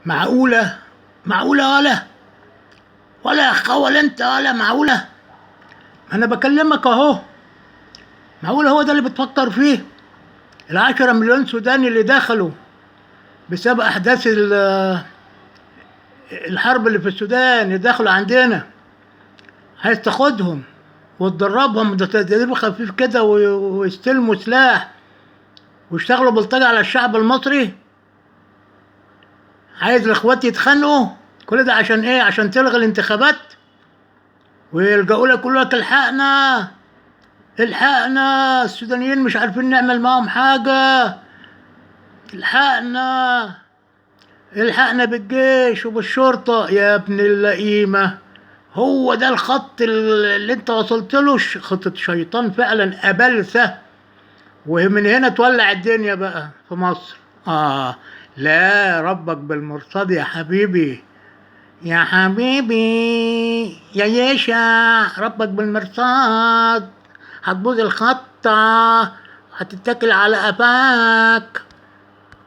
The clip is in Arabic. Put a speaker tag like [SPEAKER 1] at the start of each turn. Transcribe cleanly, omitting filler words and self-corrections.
[SPEAKER 1] معقولة؟ معقولة ولا يا أخ ولا أنت ولا معقولة؟ ما أنا بكلمك أهو. معقولة هو ده اللي بتفكر فيه؟ 10 مليون سوداني اللي دخلوا بسبب أحداث الحرب اللي في السودان، اللي دخلوا عندنا، عايز تاخدهم وتدربهم ده تدريب خفيف كده ويستلموا سلاح ويشتغلوا بلطجة على الشعب المصري؟ عايز الاخوات يتخانقوا؟ كل ده عشان ايه؟ عشان تلغي الانتخابات ويلجأوا لك يقولوا لك الحقنا الحقنا، السودانيين مش عارفين نعمل معاهم حاجة، الحقنا الحقنا بالجيش وبالشرطة. يا ابن اللئيمة، هو ده الخط اللي انت وصلت له؟ خطة شيطان فعلا، أبلسة. ومن هنا تولع الدنيا بقى في مصر. لا، ربك بالمرصاد يا حبيبي، يا حبيبي يا يشا، ربك بالمرصاد. هتبوظ الخطة، هتتكل على قفاك.